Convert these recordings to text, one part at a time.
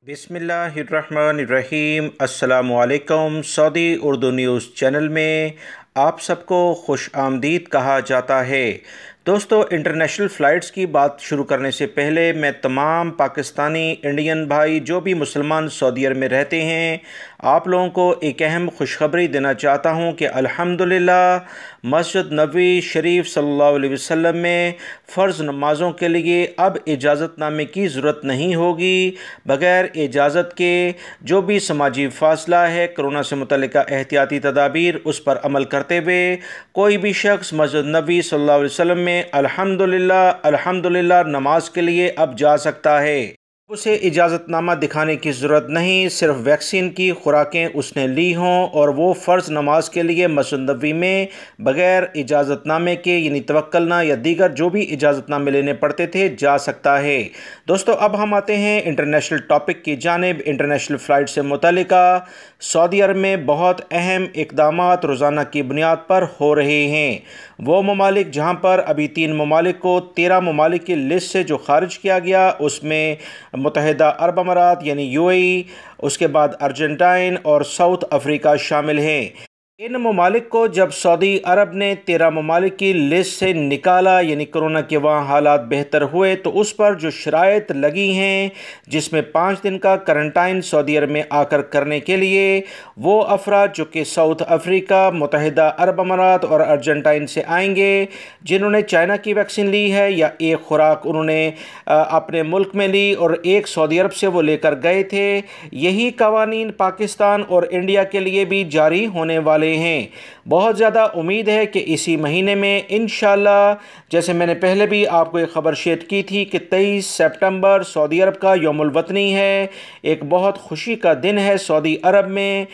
बिस्मिल्लाहिर्रहमानिर्रहीम। अस्सलामुअलैकुम। Saudi Urdu news channel में आप सबको खुश आमदीद कहा जाता है। दोस्तों, इंटरनेशनल फ़्लाइट्स की बात शुरू करने से पहले मैं तमाम पाकिस्तानी इंडियन भाई जो भी मुसलमान सऊदी अरब में रहते हैं, आप लोगों को एक अहम खुशखबरी देना चाहता हूं कि अल्हम्दुलिल्लाह मस्जिद नबवी शरीफ सल्लल्लाहु अलैहि वसल्लम में फ़र्ज़ नमाज़ों के लिए अब इजाज़तनामे की ज़रूरत नहीं होगी। बग़ैर इजाज़त के जो भी समाजी फ़ासला है, कोरोना से मुतल्लिक़ एहतियाती तदाबीर, उस पर अमल करते हुए कोई भी शख्स मस्जिद नबवी सल्लल्लाहु अलैहि वसल्लम में अल्हम्दुलिल्लाह नमाज के लिए अब जा सकता है। उसे इजाज़तनामा दिखाने की ज़रूरत नहीं, सिर्फ वैक्सीन की खुराकें उसने ली हों और वो फ़र्ज़ नमाज के लिए मस्जिद नबवी में बग़ैर इजाज़तनामे के यानी तवक्कुलना या दीगर जो भी इजाज़तनामे लेने पड़ते थे जा सकता है। दोस्तों, अब हम आते हैं इंटरनेशनल टॉपिक की जानिब। इंटरनेशनल फ़्लाइट से मुतल्लिक़ा सऊदी अरब में बहुत अहम इक़दामात रोज़ाना की बुनियाद पर हो रहे हैं। वो ममालिक जहाँ पर अभी 3 ममालिक को 13 ममालिक की लिस्ट से जो खारिज किया गया, उसमें मुत्तहिदा अरब अमारात यानी यूएई, उसके बाद अर्जेंटाइन और साउथ अफ्रीका शामिल हैं। इन ममालिक को जब सऊदी अरब ने 13 ममालिक की लिस्ट से निकाला, यानी कोरोना के वहाँ हालात बेहतर हुए, तो उस पर जो शराइत लगी हैं, जिसमें 5 दिन का करंटाइन सऊदी अरब में आकर करने के लिए वो अफराद जो कि साउथ अफ्रीका, मुत्तहिदा अरब अमारात और अर्जेंटाइन से आएंगे, जिन्होंने चाइना की वैक्सीन ली है या एक खुराक उन्होंने अपने मुल्क में ली और एक सऊदी अरब से वो लेकर गए थे, यही कवानीन पाकिस्तान और इंडिया के लिए भी जारी होने वाले हैं। बहुत ज़्यादा उम्मीद है कि इसी महीने में इंशाअल्लाह, जैसे मैंने पहले भी आपको एक ख़बर शेयर की थी कि 23 सितंबर सऊदी अरब का यौमुल वतनी है, एक बहुत खुशी का दिन है सऊदी अरब में।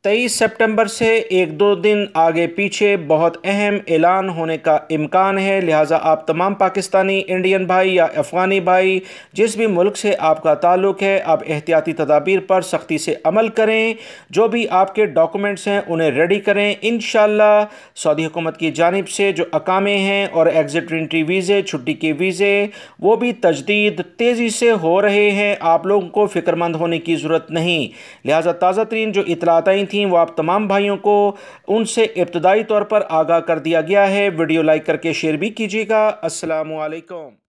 23 सितंबर से 1-2 दिन आगे पीछे बहुत अहम ऐलान होने का इम्कान है। लिहाजा आप तमाम पाकिस्तानी इंडियन भाई या अफ़गानी भाई जिस भी मुल्क से आपका ताल्लुक़ है, आप एहतियाती तदाबीर पर सख्ती से अमल करें। जो भी आपके डॉक्यूमेंट्स हैं उन्हें रेडी करें। इंशाअल्लाह सऊदी हुकूमत की जानिब से जो अकामे हैं और एग्ज़िट एंट्री वीज़े, छुट्टी के वीज़े, वो भी तजदीद तेज़ी से हो रहे हैं। आप लोगों को फ़िक्रमंद होने की ज़रूरत नहीं। लिहाजा ताज़ा तरीन जो इतलात आई थी वो आप तमाम भाइयों को उनसे इब्तदाई तौर पर आगाह कर दिया गया है। वीडियो लाइक करके शेयर भी कीजिएगा। अस्सलामु अलैकुम।